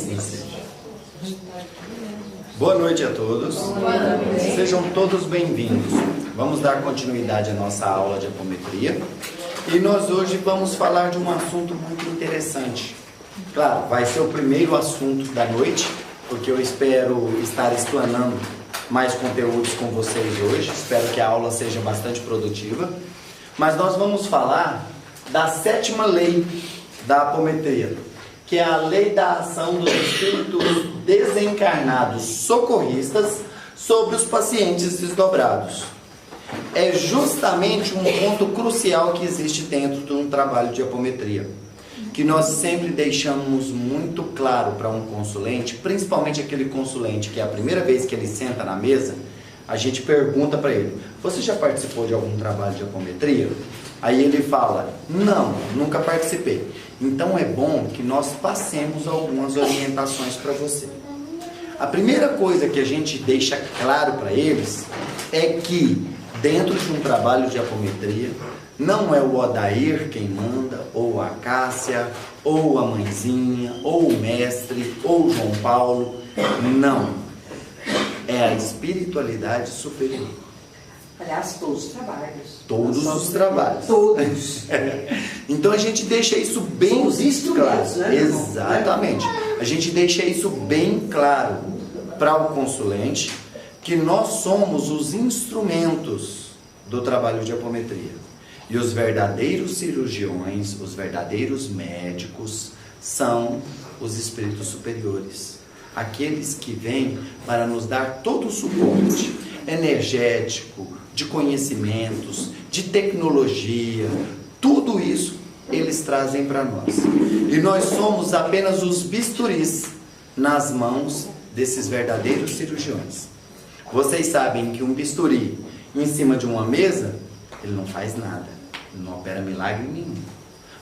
assim seja. Boa noite a todos. Sejam todos bem-vindos. Vamos dar continuidade à nossa aula de apometria. E nós hoje vamos falar de um assunto muito interessante. Claro, vai ser o primeiro assunto da noite, porque eu espero estar explanando mais conteúdos com vocês hoje. Espero que a aula seja bastante produtiva. Mas nós vamos falar da 7ª lei da apometria, que é a lei da ação dos espíritos desencarnados socorristas sobre os pacientes desdobrados. É justamente um ponto crucial que existe dentro de um trabalho de apometria, que nós sempre deixamos muito claro para um consulente, principalmente aquele consulente que é a primeira vez que ele senta na mesa, a gente pergunta para ele: você já participou de algum trabalho de apometria? Aí ele fala: não, nunca participei. Então é bom que nós passemos algumas orientações para você. A primeira coisa que a gente deixa claro para eles é que dentro de um trabalho de apometria não é o Odair quem manda, ou a Cássia, ou a mãezinha, ou o mestre, ou o João Paulo. Não. É a espiritualidade superior. Aliás, todos os trabalhos. Todos os trabalhos. Todos. Então a gente deixa isso bem claro. Né, exatamente. A gente deixa isso bem claro para o consulente, que nós somos os instrumentos do trabalho de apometria. E os verdadeiros cirurgiões, os verdadeiros médicos, são os espíritos superiores. Aqueles que vêm para nos dar todo o suporte energético, de conhecimentos, de tecnologia, tudo isso eles trazem para nós. E nós somos apenas os bisturis nas mãos desses verdadeiros cirurgiões. Vocês sabem que um bisturi em cima de uma mesa, ele não faz nada, ele não opera milagre nenhum.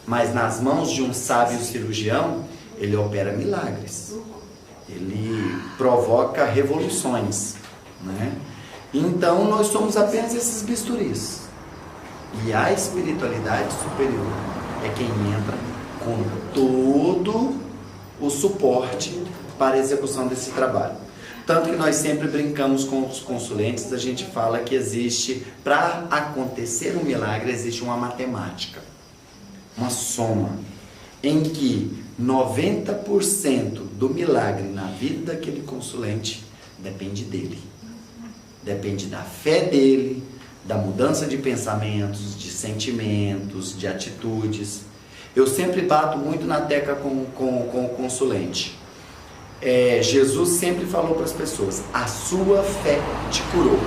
Mas nas mãos de um sábio cirurgião, ele opera milagres. Ele provoca revoluções, né? Então nós somos apenas esses bisturis. E a espiritualidade superior é quem entra com todo o suporte para a execução desse trabalho. Tanto que nós sempre brincamos com os consulentes, a gente fala que existe, para acontecer um milagre, existe uma matemática, uma soma, em que 90% do milagre na vida daquele consulente depende dele. Depende da fé dele, da mudança de pensamentos, de sentimentos, de atitudes. Eu sempre bato muito na tecla com o consulente. Jesus sempre falou para as pessoas: a sua fé te curou.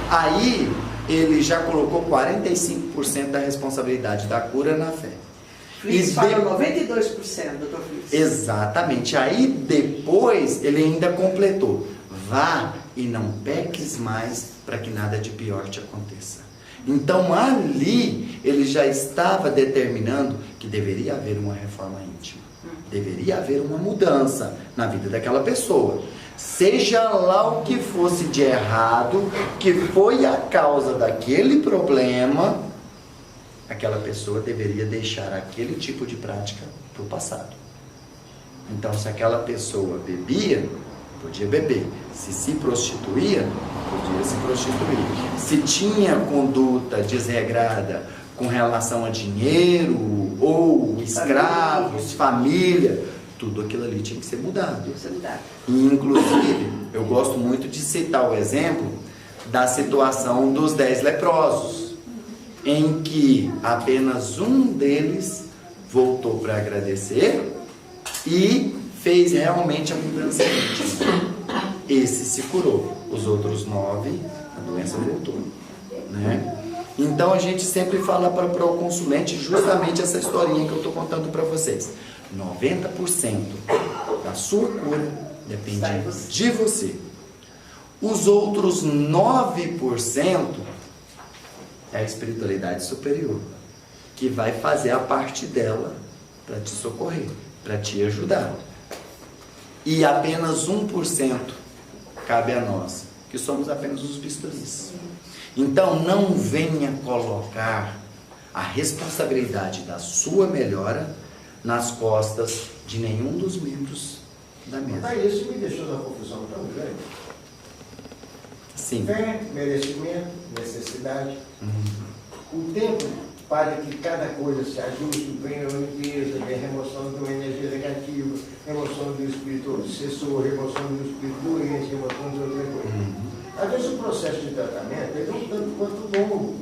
Aí ele já colocou 45% da responsabilidade da cura na fé. Flies fala 92%, doutor Flies. Exatamente. Aí depois ele ainda completou: vá e não peques mais, para que nada de pior te aconteça. Então ali ele já estava determinando que deveria haver uma reforma íntima, deveria haver uma mudança na vida daquela pessoa, seja lá o que fosse de errado, que foi a causa daquele problema, aquela pessoa deveria deixar aquele tipo de prática para o passado. Então, se aquela pessoa bebia, podia beber. Se prostituía, podia se prostituir. Se tinha conduta desregrada com relação a dinheiro, ou escravos, família, tudo aquilo ali tinha que ser mudado. E, inclusive, eu gosto muito de citar o exemplo da situação dos 10 leprosos, em que apenas um deles voltou para agradecer e fez realmente a mudança íntima. Esse se curou. Os outros 9, a doença voltou, né? Então a gente sempre fala para o consulente justamente essa historinha que eu estou contando para vocês. 90% da sua cura depende de você. Os outros 9% é a espiritualidade superior, que vai fazer a parte dela para te socorrer, para te ajudar. E apenas 1% cabe a nós, que somos apenas os bisturis. Então não venha colocar a responsabilidade da sua melhora nas costas de nenhum dos membros da mesa. Mas isso me deixou numa confusão tão grande. Sim. Fé, merecimento, necessidade. O tempo para que cada coisa se ajuste, venha a limpeza, venha a remoção de uma energia negativa, remoção do espírito obsessor, remoção do espírito doente, remoção de outra coisa. Às vezes o processo de tratamento é um tanto quanto longo.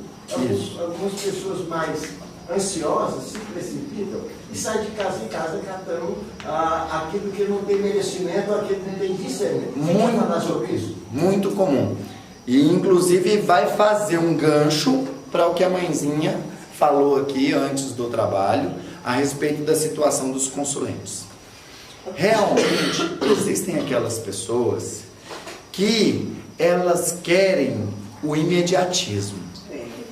Algumas pessoas mais ansiosas se precipitam e saem de casa em casa catando aquilo que não tem merecimento, aquilo que não tem discernimento. Você quer falar sobre isso? Muito comum. E inclusive vai fazer um gancho para o que a mãezinha falou aqui antes do trabalho a respeito da situação dos consulentes. Realmente existem aquelas pessoas que elas querem o imediatismo.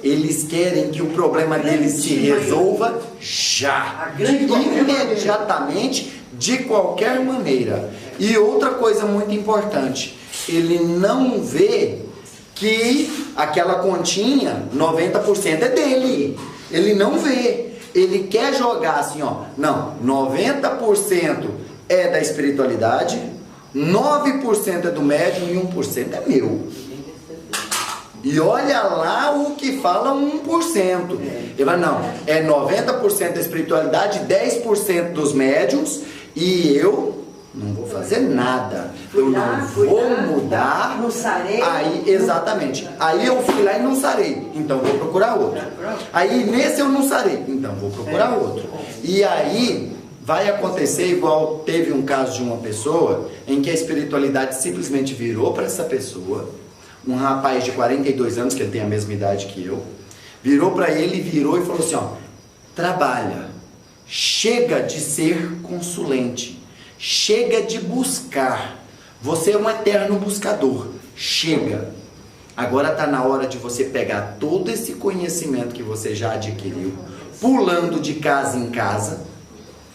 Eles querem que o problema deles se resolva já, imediatamente, de qualquer maneira. E outra coisa muito importante, ele não vê que aquela continha, 90% é dele. Ele não vê. Ele quer jogar assim, ó. Não, 90% é da espiritualidade, 9% é do médium e 1% é meu. E olha lá o que fala 1%. Ele vai, não, é 90% da espiritualidade, 10% dos médiums e eu não vou fazer nada. Eu não vou mudar. Não sarei. Aí, exatamente. Aí eu fui lá e não sarei. Então vou procurar outro. Aí nesse eu não sarei. Então vou procurar outro. E aí vai acontecer igual teve um caso de uma pessoa em que a espiritualidade simplesmente virou para essa pessoa, um rapaz de 42 anos, que ele tem a mesma idade que eu, virou para ele, virou e falou assim, ó, trabalha, chega de ser consulente, chega de buscar, você é um eterno buscador, chega, agora está na hora de você pegar todo esse conhecimento que você já adquiriu, pulando de casa em casa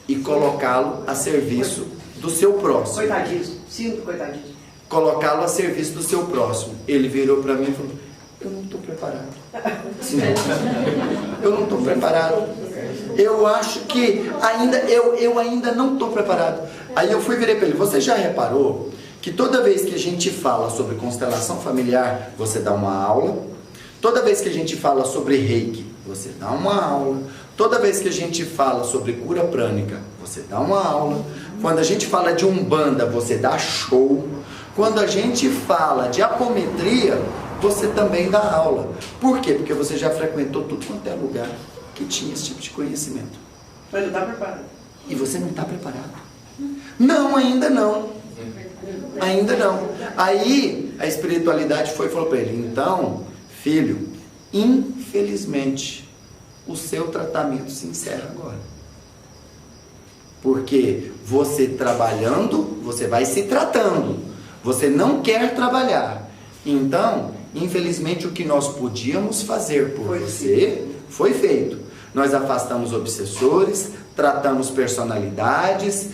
e colocá-lo a serviço do seu próximo. Coitadinho, sinto coitadinho. Colocá-lo a serviço do seu próximo. Ele virou para mim e falou, eu não estou preparado. Eu não estou preparado. Eu acho que eu ainda não estou preparado. Aí eu virei para ele, você já reparou que toda vez que a gente fala sobre constelação familiar, você dá uma aula. Toda vez que a gente fala sobre reiki, você dá uma aula. Toda vez que a gente fala sobre cura prânica, você dá uma aula. Quando a gente fala de umbanda, você dá show. Quando a gente fala de apometria, você também dá aula. Por quê? Porque você já frequentou tudo quanto é lugar que tinha esse tipo de conhecimento. Mas não está preparado. E você não está preparado. Não, ainda não. Ainda não. Aí a espiritualidade foi e falou para ele, então, filho, infelizmente, o seu tratamento se encerra agora. Porque você trabalhando, você vai se tratando. Você não quer trabalhar. Então, infelizmente, o que nós podíamos fazer por você foi feito. Nós afastamos obsessores, tratamos personalidades,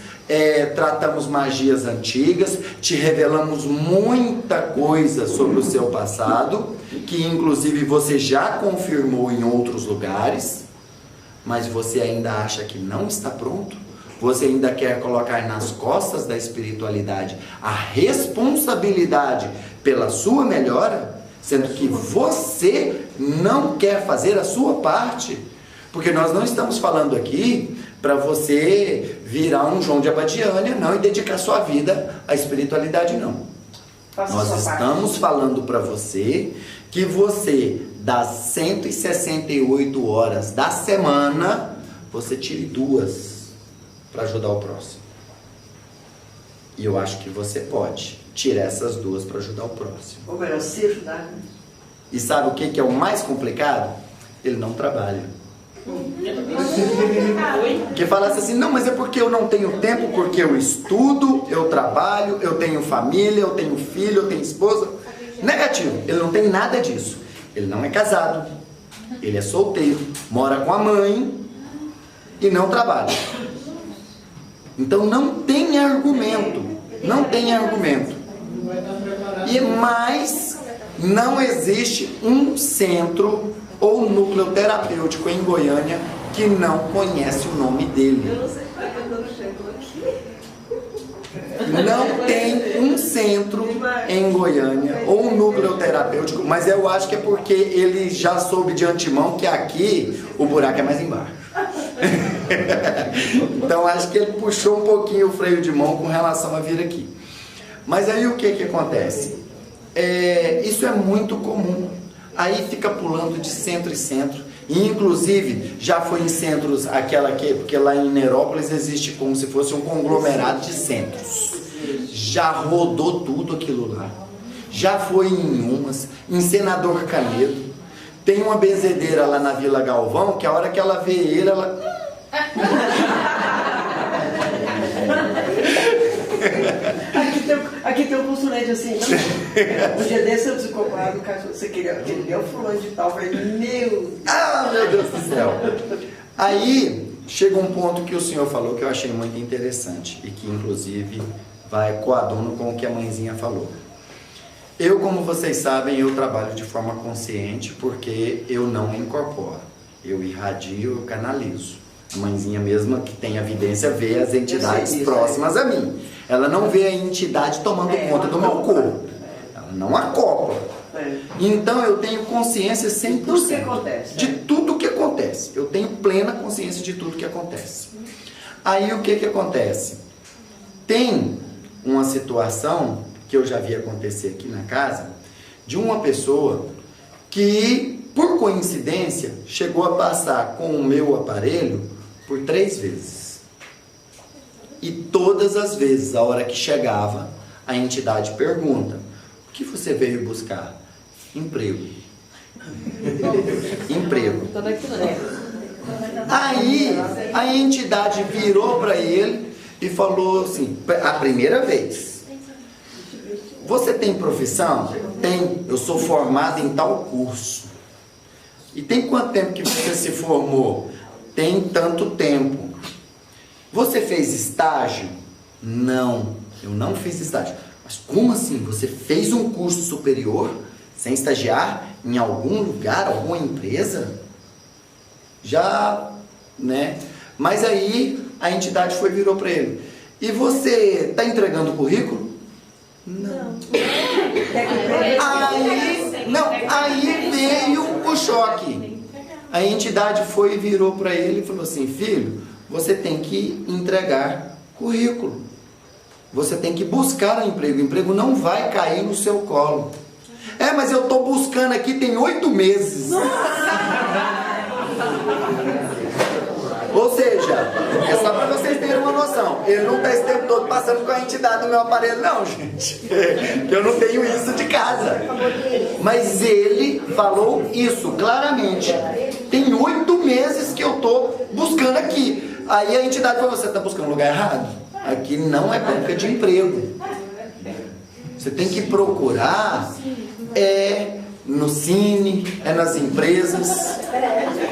tratamos magias antigas, te revelamos muita coisa sobre o seu passado, que inclusive você já confirmou em outros lugares, mas você ainda acha que não está pronto? Você ainda quer colocar nas costas da espiritualidade a responsabilidade pela sua melhora, sendo que você não quer fazer a sua parte? Porque nós não estamos falando aqui para você virar um João de Abadiânia, não, e dedicar sua vida à espiritualidade, não. Nós estamos falando para você que você, das 168 horas da semana, você tire 2 para ajudar o próximo. E eu acho que você pode tirar essas 2 para ajudar o próximo. Ou melhor, se ajudar, né? E sabe o que é o mais complicado? Ele não trabalha. Que falasse assim, não, mas é porque eu não tenho tempo, porque eu estudo, eu trabalho, eu tenho família, eu tenho filho, eu tenho esposa. Negativo, ele não tem nada disso. Ele não é casado, ele é solteiro, mora com a mãe e não trabalha. Então não tem argumento, não tem argumento. E mais, não existe um centro ou núcleo terapêutico em Goiânia que não conhece o nome dele. Eu não sei para que eu não chego aqui. Não tem um centro em Goiânia ou um núcleo terapêutico, mas eu acho que é porque ele já soube de antemão que aqui o buraco é mais embaixo. Então acho que ele puxou um pouquinho o freio de mão com relação a vir aqui. Mas aí o que acontece? Isso é muito comum. Aí fica pulando de centro em centro. E, inclusive, já foi em centros, porque lá em Nerópolis existe como se fosse um conglomerado de centros. Já rodou tudo aquilo lá. Já foi em umas, em Senador Canedo. Tem uma benzedeira lá na Vila Galvão, que a hora que ela vê ele, ela... Aqui tem um consulente assim, também. Um dia desse eu desencontrado no caso, você queria aquele meu fulano de tal, eu falei, meu Deus do céu. Aí chega um ponto que o senhor falou que eu achei muito interessante e que inclusive vai coaduno com o que a mãezinha falou. Eu, como vocês sabem, eu trabalho de forma consciente porque eu não incorporo. Eu irradio, eu canalizo. A mãezinha mesma que tem evidência vê as entidades próximas a mim. Ela não vê a entidade tomando conta do meu corpo. Ela não acopla. Então eu tenho consciência 100% tudo que acontece, de tudo que acontece. Eu tenho plena consciência de tudo que acontece. Aí o que acontece? Tem uma situação que eu já vi acontecer aqui na casa, de uma pessoa que, por coincidência, chegou a passar com o meu aparelho por 3 vezes. E todas as vezes, a hora que chegava, a entidade pergunta: o que você veio buscar? Emprego. Emprego. Aí, a entidade virou para ele e falou assim, a primeira vez: você tem profissão? Tem. Eu sou formado em tal curso. E tem quanto tempo que você se formou? Tem tanto tempo. Você fez estágio? Não, eu não fiz estágio. Mas como assim? Você fez um curso superior sem estagiar em algum lugar, alguma empresa? Já, né? Mas aí a entidade virou para ele: e você está entregando o currículo? Não. Aí veio o choque. A entidade foi e virou para ele e falou assim: filho, você tem que entregar currículo. Você tem que buscar um emprego. O emprego não vai cair no seu colo. Mas eu estou buscando aqui tem 8 meses. Ou seja, é só para vocês terem uma noção. Ele não está esse tempo todo passando com a entidade do meu aparelho, não, gente. Eu não tenho isso de casa. Mas ele falou isso claramente. Tem 8 meses que eu estou buscando aqui. Aí a entidade falou: você está buscando um lugar errado? Aqui não é banca de emprego. Você tem que procurar no Cine, nas empresas.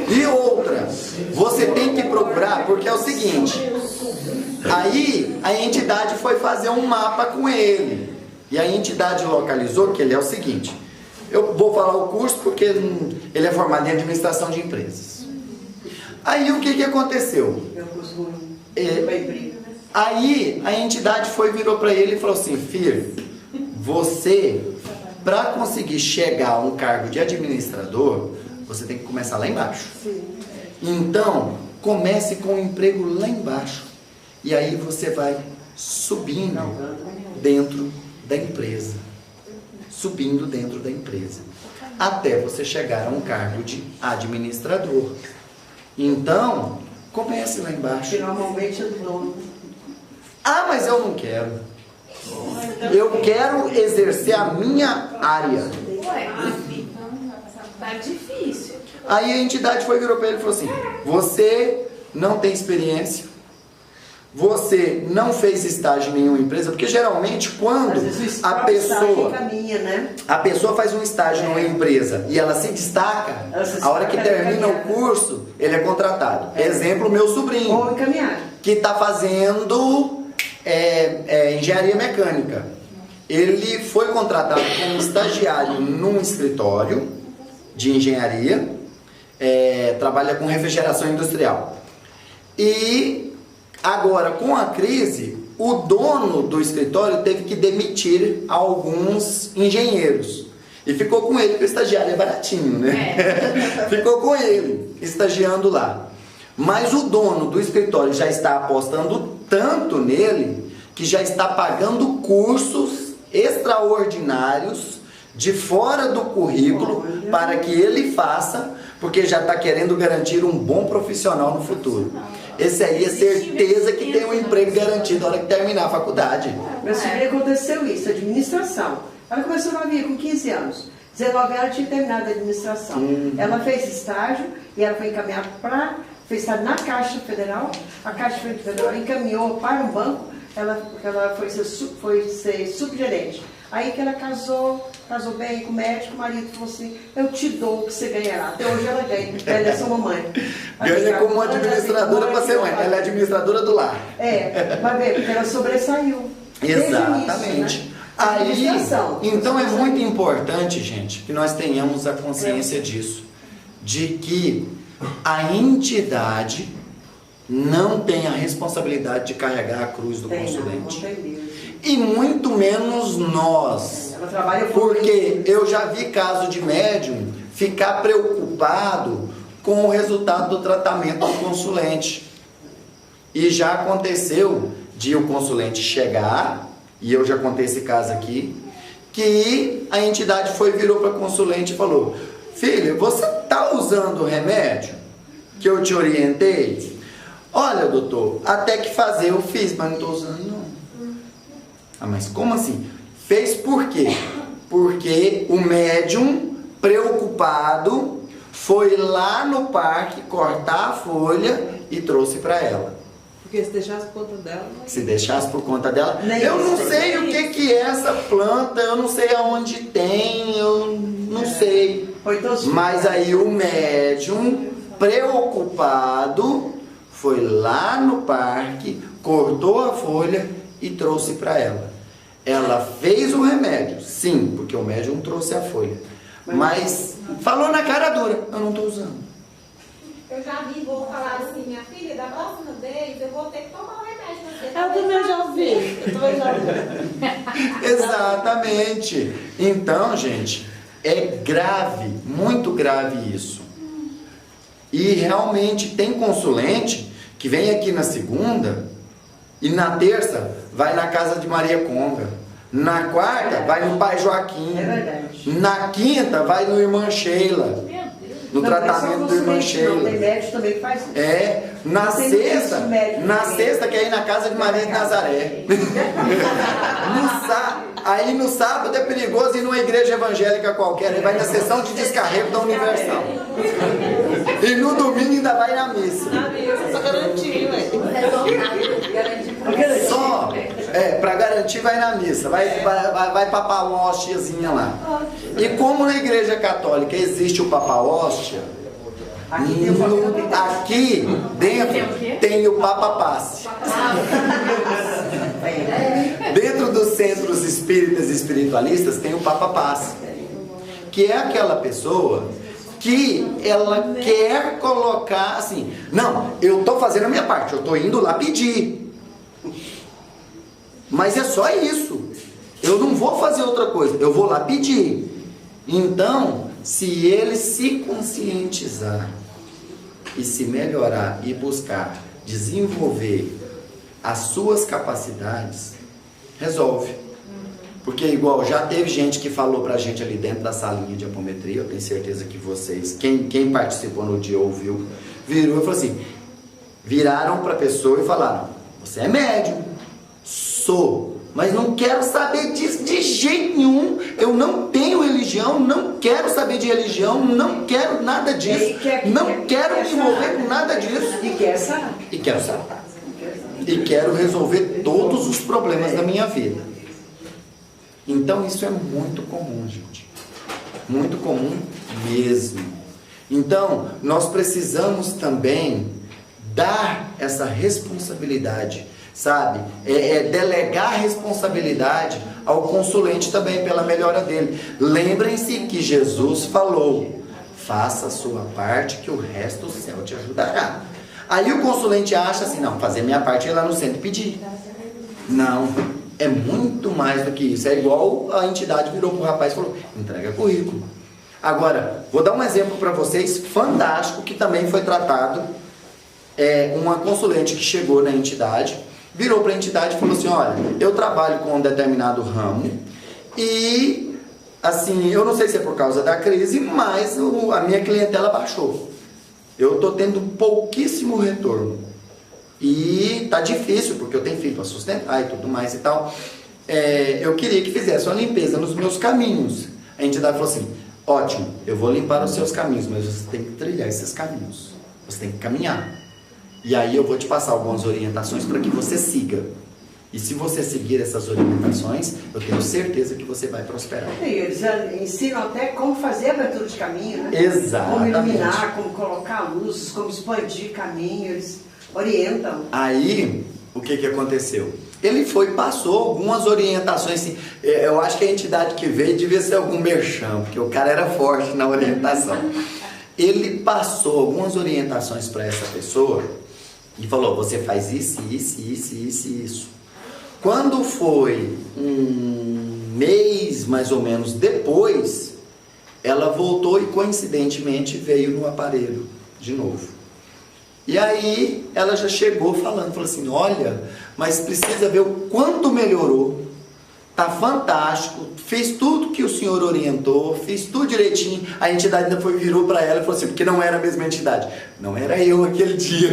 E outra, você tem que procurar, porque é o seguinte: aí a entidade foi fazer um mapa com ele. E a entidade localizou que ele é o seguinte. Eu vou falar o curso porque ele é formado em administração de empresas. Aí o que aconteceu? Aí a entidade virou para ele e falou assim: filho, você, para conseguir chegar a um cargo de administrador, você tem que começar lá embaixo. Então, comece com um emprego lá embaixo. E aí você vai subindo dentro da empresa. Subindo dentro da empresa. Até você chegar a um cargo de administrador. Então, comece lá embaixo. Que normalmente é do dono. Mas eu não quero. Eu quero exercer a minha área. Tá difícil. Aí a entidade virou para ele e falou assim: você não tem experiência, você não fez estágio em nenhuma empresa, porque geralmente quando a pessoa faz um estágio em uma empresa e ela se destaca, a hora que termina o curso, ele é contratado. Exemplo, meu sobrinho, que está fazendo engenharia mecânica. Ele foi contratado como estagiário num escritório de engenharia, trabalha com refrigeração industrial. E agora, com a crise, o dono do escritório teve que demitir alguns engenheiros. E ficou com ele, porque o estagiário é baratinho, né? Ficou com ele, estagiando lá. Mas o dono do escritório já está apostando tanto nele, que já está pagando cursos extraordinários de fora do currículo para que ele faça, porque já está querendo garantir um bom profissional no futuro. Esse aí é certeza que tem um emprego garantido na hora que terminar a faculdade. Meu sobrinho aconteceu isso, administração. Ela começou novinha com 15 anos. 19 anos tinha terminado a administração. Ela fez estágio e ela foi encaminhada para... fez estágio na Caixa Federal. A Caixa Federal encaminhou para um banco. Ela foi ser subgerente. Aí que ela casou bem com o médico, o marido falou assim, eu te dou o que você ganhará. Até hoje ela ganha, ela é sua mamãe. Ganha como administradora para ser mãe, ela é administradora do lar. Vai ver, porque ela sobressaiu. Exatamente. Início, né? Aí, então é muito importante, gente, que nós tenhamos a consciência disso, de que a entidade não tem a responsabilidade de carregar a cruz do consulente. E muito menos nós. Porque eu já vi caso de médium ficar preocupado com o resultado do tratamento do consulente. E já aconteceu de o consulente chegar, e eu já contei esse caso aqui, que a entidade virou para o consulente e falou, filha, você está usando o remédio que eu te orientei? Olha, doutor, até que fazer eu fiz, mas não estou usando não. Ah, mas como assim? Fez por quê? Porque o médium, preocupado, foi lá no parque cortar a folha e trouxe para ela. Porque se deixasse por conta dela... Se deixasse por conta dela... Eu não sei o que é essa planta, eu não sei aonde tem, eu não sei. Mas aí o médium, preocupado, foi lá no parque, cortou a folha e trouxe para ela. Ela fez o remédio, sim, porque o médium trouxe a folha. Mas falou na cara dura, eu não estou usando. Eu já vi, vou falar assim, minha filha, da próxima vez eu vou ter que tomar o remédio. Eu também já ouvi. Exatamente. Então, gente, é grave, muito grave isso. E realmente tem consulente que vem aqui na segunda e na terça vai na casa de Maria Conga. Na quarta vai no Pai Joaquim. Na quinta vai no Irmã Sheila. No tratamento do Irmã Sheila. Tem médico também que faz isso. Na sexta que é ir na casa de Maria de Nazaré. Aí no sábado é perigoso ir numa igreja evangélica qualquer, ele vai na sessão de descarrego da Universal. E no domingo ainda vai na missa. Só garantir, Só, pra garantir vai na missa, vai papar uma hóstiazinha lá. E como na igreja católica existe o papá hóstia, aqui dentro tem o Papa Passe. Dentro dos centros espíritas e espiritualistas tem o Papa Passe, que é aquela pessoa que ela quer colocar assim, não, eu estou fazendo a minha parte, eu estou indo lá pedir, mas é só isso, eu não vou fazer outra coisa, eu vou lá pedir. Então, se ele se conscientizar e se melhorar e buscar desenvolver as suas capacidades, resolve. Porque igual já teve gente que falou pra gente ali dentro da salinha de apometria, eu tenho certeza que vocês, quem participou no dia ouviu, virou e falou assim, viraram pra pessoa e falaram, você é médium? Sou, mas não quero saber disso de jeito nenhum, eu não tenho religião, não quero saber de religião, não quero nada disso, não quero me envolver com nada disso. E quer saber. E quero saber. E quero resolver todos os problemas da minha vida. Então isso é muito comum, gente. Muito comum mesmo. Então, nós precisamos também dar essa responsabilidade, sabe? Delegar a responsabilidade ao consulente também pela melhora dele. Lembrem-se que Jesus falou, faça a sua parte que o resto do céu te ajudará. Aí o consulente acha assim, não, fazer minha parte é ir lá no centro pedir. Não, é muito mais do que isso. É igual a entidade virou para o rapaz e falou, entrega currículo. Agora, vou dar um exemplo para vocês, fantástico, que também foi tratado. Uma consulente que chegou na entidade, virou para a entidade e falou assim, olha, eu trabalho com um determinado ramo e, assim, eu não sei se é por causa da crise, mas a minha clientela baixou. Eu estou tendo pouquíssimo retorno. E tá difícil, porque eu tenho filho para sustentar e tudo mais e tal. Eu queria que fizesse uma limpeza nos meus caminhos. A entidade falou assim, ótimo, eu vou limpar os seus caminhos, mas você tem que trilhar esses caminhos. Você tem que caminhar. E aí eu vou te passar algumas orientações para que você siga. E se você seguir essas orientações, eu tenho certeza que você vai prosperar. E eles ensinam até como fazer a abertura de caminho, né? Exatamente. Como iluminar, como colocar luzes, como expandir caminho, eles orientam. Aí, o que aconteceu? Ele foi, passou algumas orientações, assim, eu acho que a entidade que veio devia ser algum merchan, porque o cara era forte na orientação. Ele passou algumas orientações para essa pessoa e falou, você faz isso, isso, isso, isso e isso. Quando foi um mês, mais ou menos, depois, ela voltou e coincidentemente veio no aparelho de novo. E aí ela já chegou falou assim, olha, mas precisa ver o quanto melhorou, tá fantástico, fiz tudo que o senhor orientou, fiz tudo direitinho. A entidade ainda virou para ela e falou assim, porque não era a mesma entidade. Não era eu aquele dia,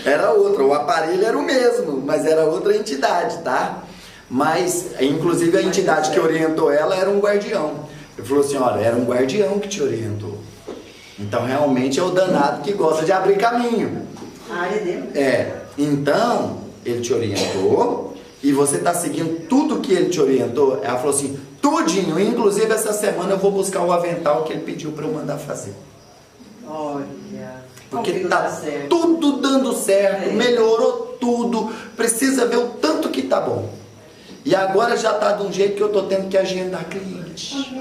era outra, o aparelho era o mesmo, mas era outra entidade, tá? Mas, inclusive a entidade que orientou ela era um guardião. Ele falou assim, olha, era um guardião que te orientou. Então, realmente é o danado que gosta de abrir caminho. A área dele. Então, ele te orientou e você está seguindo tudo que ele te orientou. Ela falou assim, tudinho, inclusive essa semana eu vou buscar o avental que ele pediu para eu mandar fazer. Olha, porque tá tudo dando certo, melhorou tudo, precisa ver o tanto que tá bom. E agora já tá de um jeito que eu tô tendo que agendar cliente.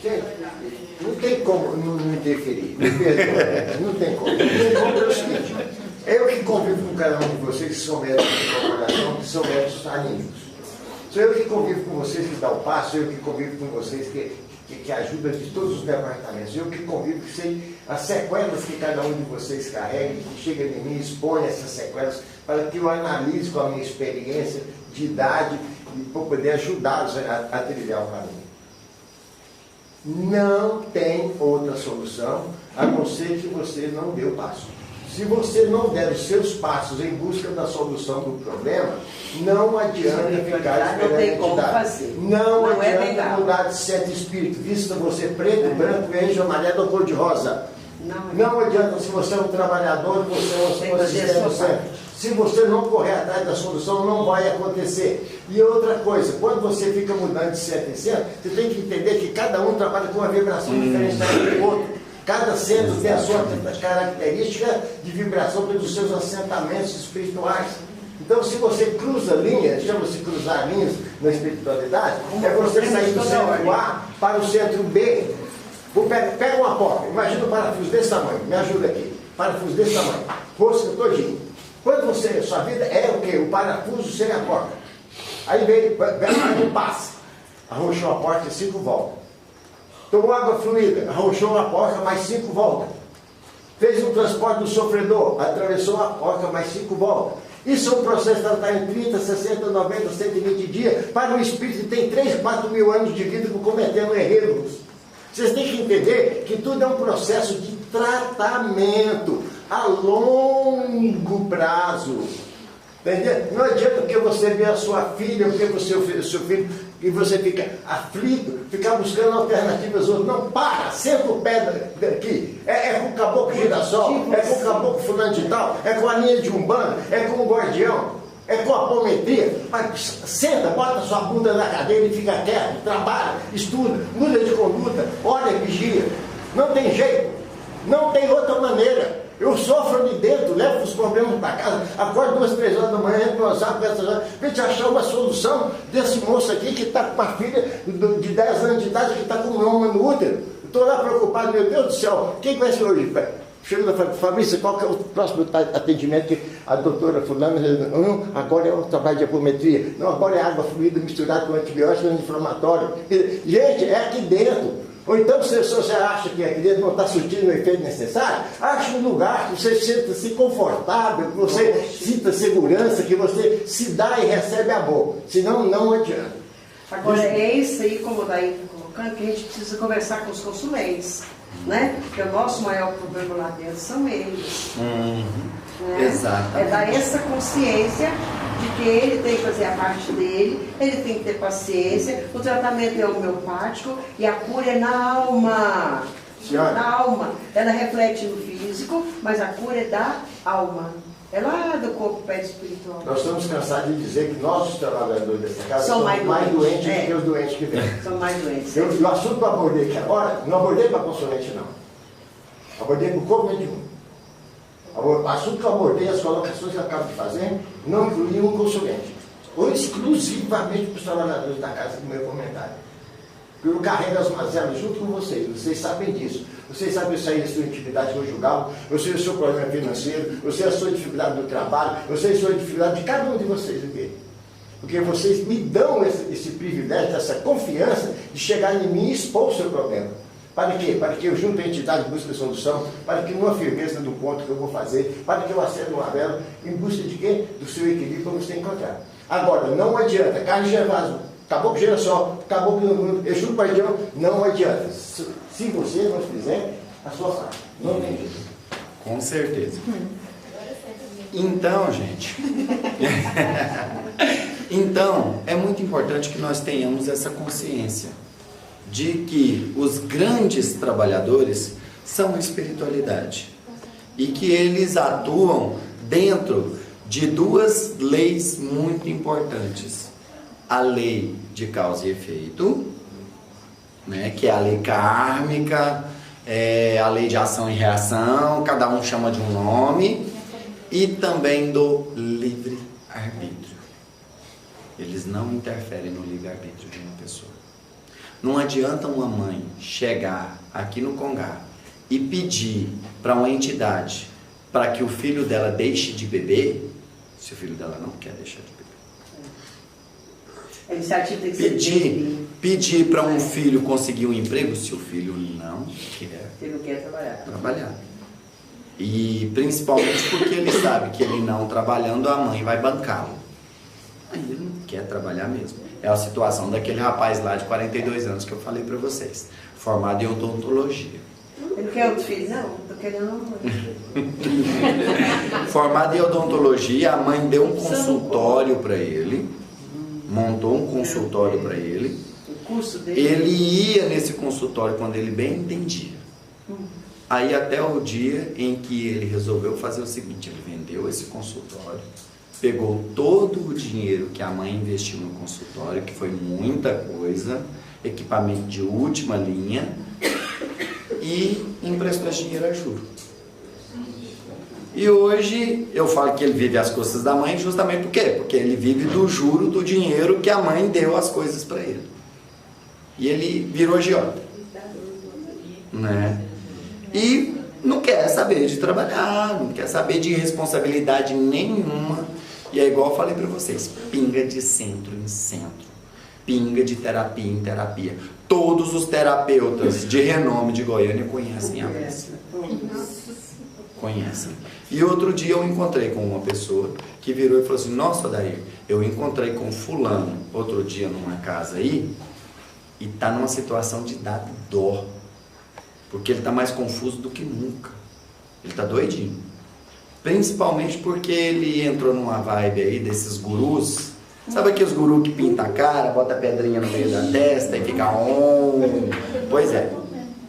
Gente, não tem como não interferir, me perdoa, não tem como. Não tem como é o seguinte, eu que convivo com cada um de vocês que são médicos de corporação, que são médicos anímicos. Sou eu que convivo com vocês que dá o passo, eu que convivo com vocês que ajuda de todos os departamentos. Eu que convivo, que sei as sequelas que cada um de vocês carrega, que chega de mim, expõe essas sequelas, para que eu analise com a minha experiência de idade e para poder ajudá-los a trilhar o caminho. Não tem outra solução, a não ser que você não dê o passo. Se você não der os seus passos em busca da solução do problema, não adianta ficar esperando a entidade. Não adianta mudar de certo espírito. Vista você preto, branco, verde, amarelo ou cor de rosa. Não adianta, se você é um trabalhador, você é um sistema certo. Se você não correr atrás da solução, não vai acontecer. E outra coisa, quando você fica mudando de centro em centro, você tem que entender que cada um trabalha com uma vibração diferenciada do outro. Cada centro tem a sua característica de vibração pelos seus assentamentos espirituais. Então, se você cruza linhas, chama-se cruzar linhas na espiritualidade, é você sair do centro A para o centro B. Pega uma porta, imagina um parafuso desse tamanho, me ajuda aqui. Parafuso desse tamanho, rosca todinho. Quando você, sua vida é o quê? O parafuso sem a porta. Aí veio um passe, arrochou a porta e 5 voltas. Tomou água fluida, arrochou a porta, mais 5 voltas. Fez um transporte do sofredor, atravessou a porta, mais 5 voltas. Isso é um processo que está em 30, 60, 90, 120 dias. Para o espírito que tem 3, 4 mil anos de vida cometendo erros. Vocês têm que entender que tudo é um processo de tratamento a longo prazo. Entendeu? Não adianta porque você vê a sua filha, porque você vê o seu filho, e você fica aflito, ficar buscando alternativas outras. Não, para, senta o pé daqui. É com o caboclo girassol, é com o caboclo fulano de tal, é com a linha de umbanda, é com o guardião, é com a apometria. Mas senta, bota sua bunda na cadeira e fica quieto, trabalha, estuda, muda de conduta, olha, vigia. Não tem jeito, não tem outra maneira. Eu sofro ali dentro, levo os problemas para casa, acordo 2, 3 horas da manhã, entro no WhatsApp, para te achar uma solução desse moço aqui que está com uma filha de 10 anos de idade que está com uma no útero. Estou lá preocupado, meu Deus do céu, quem vai ser hoje? Chega e fala, Fabrício, qual que é o próximo atendimento que a doutora fulana, não, agora é o trabalho de apometria, não, agora é água fluida misturada com antibiótico anti-inflamatório. Gente, é aqui dentro. Ou então, se você acha que aqui dentro não está surtindo o efeito necessário, ache um lugar que você sinta-se confortável, que você sinta segurança, que você se dá e recebe amor. Senão, não adianta. Agora, é isso aí, como o Daí está colocando, que a gente precisa conversar com os consulentes, né? Porque o nosso maior problema lá dentro são eles. Né? Exatamente. É dar essa consciência de que ele tem que fazer a parte dele, ele tem que ter paciência, o tratamento é homeopático e a cura é na alma. Senhora. Na alma. Ela reflete no físico, mas a cura é da alma. É lá do corpo pé espiritual. Nós estamos cansados de dizer que nossos trabalhadores dessa casa São são mais mais doentes doentes, do que os doentes que vêm. São mais doentes. O assunto que eu abordei aqui agora, não abordei para consulente, não. Abordei para o corpo mediúnico. O assunto que eu abordei, as colocações que eu acabo de fazer, não incluíam um consulente. Ou exclusivamente para os trabalhadores da casa, no meu comentário. Eu carrego as mazelas junto com vocês sabem disso. Vocês sabem isso aí, a sua intimidade conjugal, eu sei o seu problema financeiro, eu sei a sua dificuldade do trabalho, eu sei a sua dificuldade de cada um de vocês aqui. Porque vocês me dão esse privilégio, essa confiança de chegar em mim e expor o seu problema. Para quê? Para que eu junto a entidade busque a solução, para que numa firmeza do ponto que eu vou fazer, para que eu acenda uma vela em busca de quê? Do seu equilíbrio para você encontrar. Agora, não adianta, Carlos Gervásio, acabou com o girassol, acabou com o Exu Paidião, não adianta. Se você não fizer a sua parte, não tem jeito. Com certeza. Então, gente, então é muito importante que nós tenhamos essa consciência de que os grandes trabalhadores são a espiritualidade e que eles atuam dentro de duas leis muito importantes: a lei de causa e efeito, né, que é a lei kármica, a lei de ação e reação, cada um chama de um nome, e também do livre-arbítrio. Eles não interferem no livre-arbítrio de uma pessoa. Não adianta uma mãe chegar aqui no Congá e pedir para uma entidade para que o filho dela deixe de beber, se o filho dela não quer deixar de beber. A iniciativa tem que ser Pedir para um filho conseguir um emprego, se o filho não quer. Ele não quer trabalhar. E principalmente porque ele sabe que ele não trabalhando, a mãe vai bancá-lo. Aí ele não quer trabalhar mesmo. É a situação daquele rapaz lá de 42 anos que eu falei para vocês, formado em odontologia. Ele quer outro filho? Não, estou querendo Formado em odontologia, a mãe deu um consultório para ele, montou um consultório para ele. O curso dele? Ele ia nesse consultório quando ele bem entendia. Aí até o dia em que ele resolveu fazer o seguinte: ele vendeu esse consultório, pegou todo o dinheiro que a mãe investiu no consultório, que foi muita coisa, equipamento de última linha, e emprestou esse dinheiro a juros. E hoje eu falo que ele vive às custas da mãe justamente por quê? Porque ele vive do juro do dinheiro que a mãe deu as coisas para ele. E ele virou agiota, né? E não quer saber de trabalhar, não quer saber de responsabilidade nenhuma. E é igual eu falei para vocês, pinga de centro em centro, pinga de terapia em terapia. Todos os terapeutas de renome de Goiânia conhecem a Bessa. Conhecem. E outro dia eu encontrei com uma pessoa que virou e falou assim: nossa, Daí, eu encontrei com fulano outro dia numa casa aí, e está numa situação de dar dó, porque ele está mais confuso do que nunca. Ele está doidinho. Principalmente porque ele entrou numa vibe aí desses gurus. Sabe aqueles gurus que pinta a cara, bota a pedrinha no meio da testa e fica on? Pois é.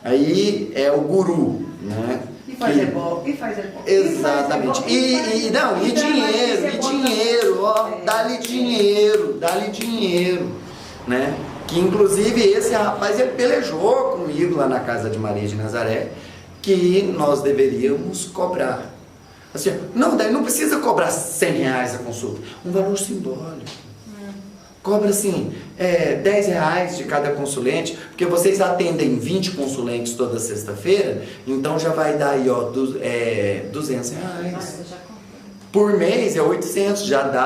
Aí é o guru, né? E fazer bom, e fazer bom. Exatamente. E dinheiro, ó, dá-lhe dinheiro, né? Que inclusive esse rapaz, ele pelejou comigo lá na casa de Maria de Nazaré, que nós deveríamos cobrar. Assim, não, daí não precisa cobrar R$100 a consulta, um valor simbólico. Cobra assim, R$10 de cada consulente, porque vocês atendem 20 consulentes toda sexta-feira, então já vai dar aí, ó, R$200. Por mês é 800, já dá